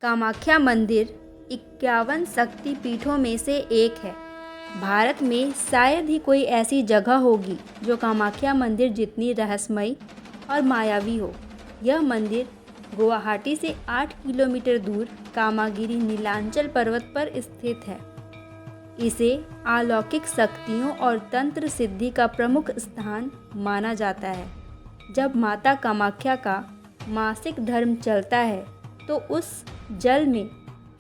कामाख्या मंदिर 51 शक्ति पीठों में से एक है। भारत में शायद ही कोई ऐसी जगह होगी जो कामाख्या मंदिर जितनी रहस्यमयी और मायावी हो। यह मंदिर गुवाहाटी से 8 किलोमीटर दूर कामागिरी नीलांचल पर्वत पर स्थित है। इसे अलौकिक शक्तियों और तंत्र सिद्धि का प्रमुख स्थान माना जाता है। जब माता कामाख्या का मासिक धर्म चलता है तो उस जल में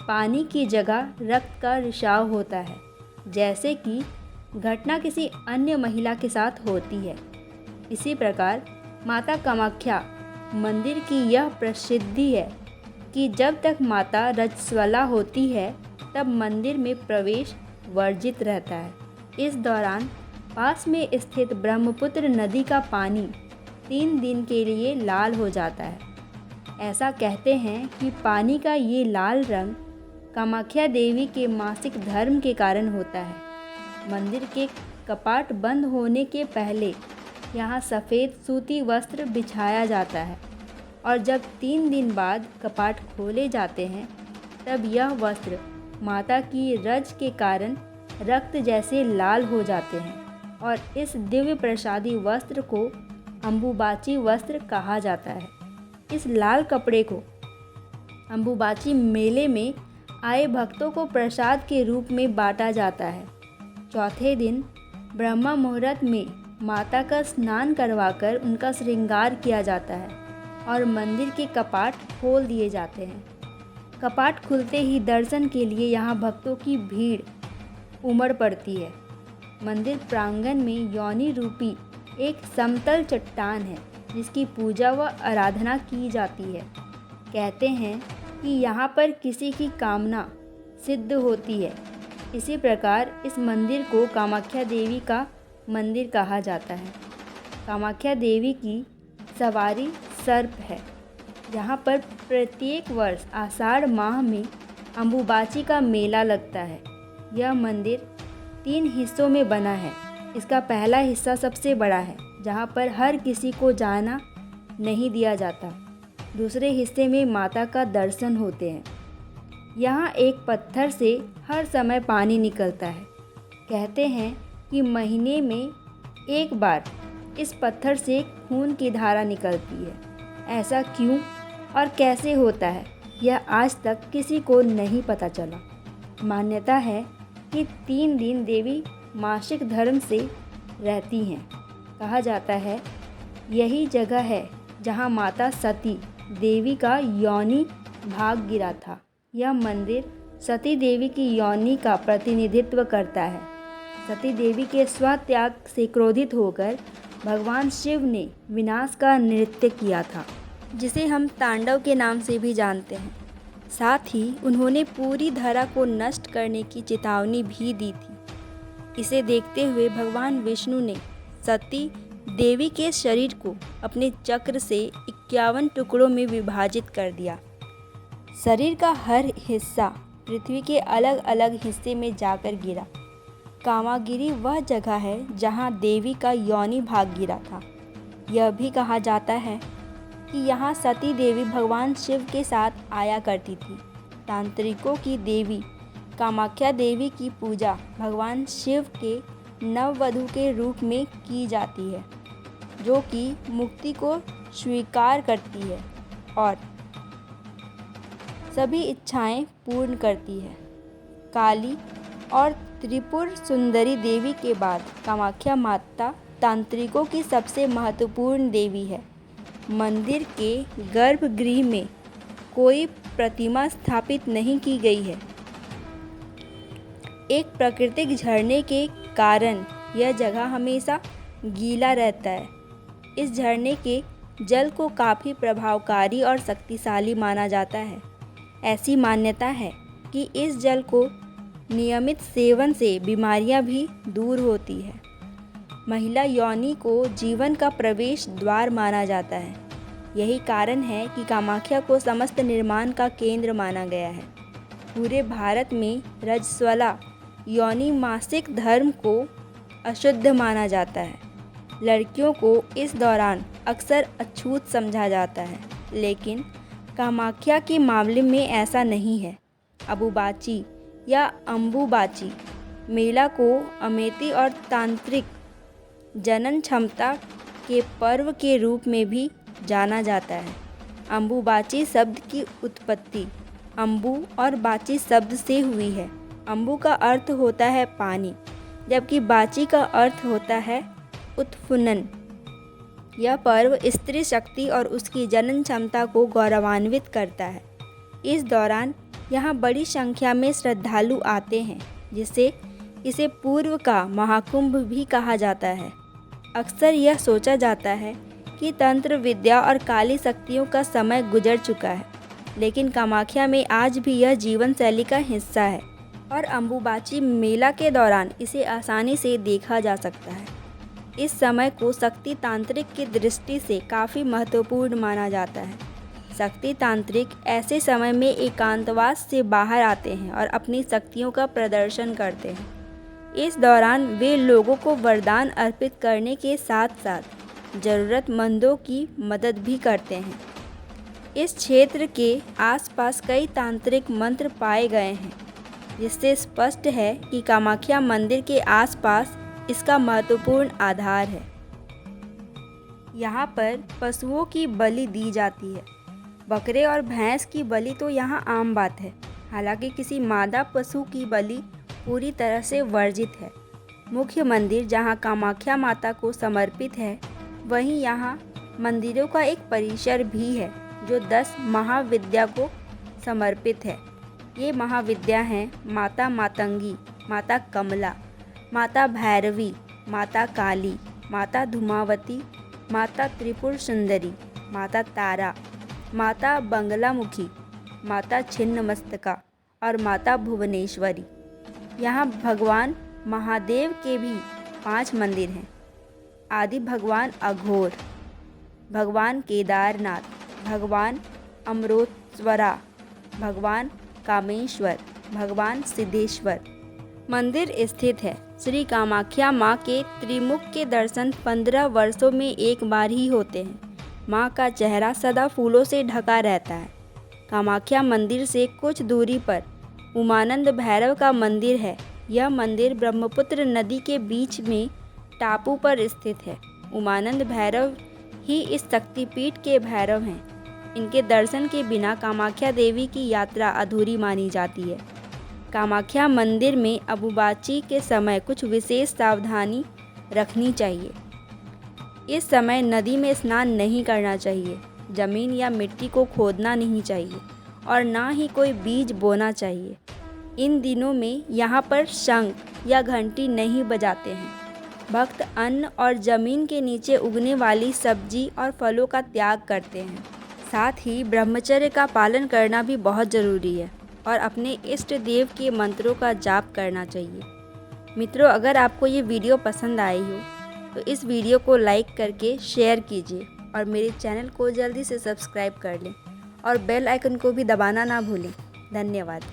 पानी की जगह रक्त का रिसाव होता है, जैसे कि घटना किसी अन्य महिला के साथ होती है। इसी प्रकार माता कामाख्या मंदिर की यह प्रसिद्धि है कि जब तक माता रजस्वला होती है तब मंदिर में प्रवेश वर्जित रहता है। इस दौरान पास में स्थित ब्रह्मपुत्र नदी का पानी 3 दिन के लिए लाल हो जाता है। ऐसा कहते हैं कि पानी का ये लाल रंग कामाख्या देवी के मासिक धर्म के कारण होता है। मंदिर के कपाट बंद होने के पहले यहाँ सफ़ेद सूती वस्त्र बिछाया जाता है और जब 3 दिन बाद कपाट खोले जाते हैं तब यह वस्त्र माता की रज के कारण रक्त जैसे लाल हो जाते हैं और इस दिव्य प्रसादी वस्त्र को अम्बुबाची वस्त्र कहा जाता है। इस लाल कपड़े को अम्बुबाची मेले में आए भक्तों को प्रसाद के रूप में बांटा जाता है। चौथे दिन ब्रह्म मुहूर्त में माता का स्नान करवाकर उनका श्रृंगार किया जाता है और मंदिर के कपाट खोल दिए जाते हैं। कपाट खुलते ही दर्शन के लिए यहाँ भक्तों की भीड़ उमड़ पड़ती है। मंदिर प्रांगण में योनि रूपी एक समतल चट्टान है जिसकी पूजा व आराधना की जाती है। कहते हैं कि यहाँ पर किसी की कामना सिद्ध होती है। इसी प्रकार इस मंदिर को कामाख्या देवी का मंदिर कहा जाता है। कामाख्या देवी की सवारी सर्प है। यहाँ पर प्रत्येक वर्ष आषाढ़ माह में अम्बुबाची का मेला लगता है। यह मंदिर 3 हिस्सों में बना है। इसका पहला हिस्सा सबसे बड़ा है, जहाँ पर हर किसी को जाना नहीं दिया जाता। दूसरे हिस्से में माता का दर्शन होते हैं। यहाँ एक पत्थर से हर समय पानी निकलता है। कहते हैं कि महीने में एक बार इस पत्थर से खून की धारा निकलती है। ऐसा क्यों और कैसे होता है, यह आज तक किसी को नहीं पता चला। मान्यता है कि 3 दिन देवी मासिक धर्म से रहती हैं। कहा जाता है यही जगह है जहाँ माता सती देवी का योनि भाग गिरा था। यह मंदिर सती देवी की योनि का प्रतिनिधित्व करता है। सती देवी के स्वत्याग से क्रोधित होकर भगवान शिव ने विनाश का नृत्य किया था, जिसे हम तांडव के नाम से भी जानते हैं। साथ ही उन्होंने पूरी धरा को नष्ट करने की चेतावनी भी दी थी। इसे देखते हुए भगवान विष्णु ने सती देवी के शरीर को अपने चक्र से 51 टुकड़ों में विभाजित कर दिया। शरीर का हर हिस्सा पृथ्वी के अलग अलग हिस्से में जाकर गिरा। कामागिरी वह जगह है जहां देवी का योनि भाग गिरा था। यह भी कहा जाता है कि यहाँ सती देवी भगवान शिव के साथ आया करती थी। तांत्रिकों की देवी कामाख्या देवी की पूजा भगवान शिव के नववधू के रूप में की जाती है, जो कि मुक्ति को स्वीकार करती है और सभी इच्छाएं पूर्ण करती है। काली और त्रिपुर सुंदरी देवी के बाद कामाख्या माता तांत्रिकों की सबसे महत्वपूर्ण देवी है। मंदिर के गर्भगृह में कोई प्रतिमा स्थापित नहीं की गई है। एक प्राकृतिक झरने के कारण यह जगह हमेशा गीला रहता है। इस झरने के जल को काफ़ी प्रभावकारी और शक्तिशाली माना जाता है। ऐसी मान्यता है कि इस जल को नियमित सेवन से बीमारियां भी दूर होती है। महिला योनि को जीवन का प्रवेश द्वार माना जाता है। यही कारण है कि कामाख्या को समस्त निर्माण का केंद्र माना गया है। पूरे भारत में रजस्वला योनि मासिक धर्म को अशुद्ध माना जाता है। लड़कियों को इस दौरान अक्सर अछूत समझा जाता है, लेकिन कामाख्या के मामले में ऐसा नहीं है। अम्बुबाची या अम्बुबाची मेला को अमेती और तांत्रिक जनन क्षमता के पर्व के रूप में भी जाना जाता है। अम्बुबाची शब्द की उत्पत्ति अम्बु और बाची शब्द से हुई है। अम्बु का अर्थ होता है पानी, जबकि बाची का अर्थ होता है उत्फुल्लन। यह पर्व स्त्री शक्ति और उसकी जनन क्षमता को गौरवान्वित करता है। इस दौरान यहाँ बड़ी संख्या में श्रद्धालु आते हैं, जिससे इसे पूर्व का महाकुंभ भी कहा जाता है। अक्सर यह सोचा जाता है कि तंत्र विद्या और काली शक्तियों का समय गुजर चुका है, लेकिन कामाख्या में आज भी यह जीवन शैली का हिस्सा है और अम्बुबाची मेला के दौरान इसे आसानी से देखा जा सकता है। इस समय को शक्ति तांत्रिक की दृष्टि से काफ़ी महत्वपूर्ण माना जाता है। शक्ति तांत्रिक ऐसे समय में एकांतवास से बाहर आते हैं और अपनी शक्तियों का प्रदर्शन करते हैं। इस दौरान वे लोगों को वरदान अर्पित करने के साथ साथ ज़रूरतमंदों की मदद भी करते हैं। इस क्षेत्र के आसपास कई तांत्रिक मंत्र पाए गए हैं, जिससे स्पष्ट है कि कामाख्या मंदिर के आसपास इसका महत्वपूर्ण आधार है। यहाँ पर पशुओं की बलि दी जाती है। बकरे और भैंस की बलि तो यहाँ आम बात है, हालांकि किसी मादा पशु की बलि पूरी तरह से वर्जित है। मुख्य मंदिर जहाँ कामाख्या माता को समर्पित है, वहीं यहाँ मंदिरों का एक परिसर भी है जो 10 महाविद्या को समर्पित है। ये महाविद्या हैं माता मातंगी, माता कमला, माता भैरवी, माता काली, माता धूमावती, माता त्रिपुर सुंदरी, माता तारा, माता बंगलामुखी, माता छिन्नमस्तका और माता भुवनेश्वरी। यहाँ भगवान महादेव के भी 5 मंदिर हैं। आदि भगवान अघोर, भगवान केदारनाथ, भगवान अमृतस्वरा, भगवान कामेश्वर, भगवान सिद्धेश्वर। मंदिर स्थित है। श्री कामाख्या माँ के त्रिमुख के दर्शन 15 वर्षों में एक बार ही होते हैं। माँ का चेहरा सदा फूलों से ढका रहता है। कामाख्या मंदिर से कुछ दूरी पर उमानंद भैरव का मंदिर है। यह मंदिर ब्रह्मपुत्र नदी के बीच में टापू पर स्थित है। उमानंद भैरव ही इस शक्तिपीठ के भैरव हैं। इनके दर्शन के बिना कामाख्या देवी की यात्रा अधूरी मानी जाती है। कामाख्या मंदिर में अम्बुबाची के समय कुछ विशेष सावधानी रखनी चाहिए। इस समय नदी में स्नान नहीं करना चाहिए, जमीन या मिट्टी को खोदना नहीं चाहिए और ना ही कोई बीज बोना चाहिए। इन दिनों में यहाँ पर शंख या घंटी नहीं बजाते हैं। भक्त अन्न और ज़मीन के नीचे उगने वाली सब्जी और फलों का त्याग करते हैं। साथ ही ब्रह्मचर्य का पालन करना भी बहुत ज़रूरी है और अपने इष्ट देव के मंत्रों का जाप करना चाहिए। मित्रों, अगर आपको ये वीडियो पसंद आई हो तो इस वीडियो को लाइक करके शेयर कीजिए और मेरे चैनल को जल्दी से सब्सक्राइब कर लें और बेल आइकन को भी दबाना ना भूलें। धन्यवाद।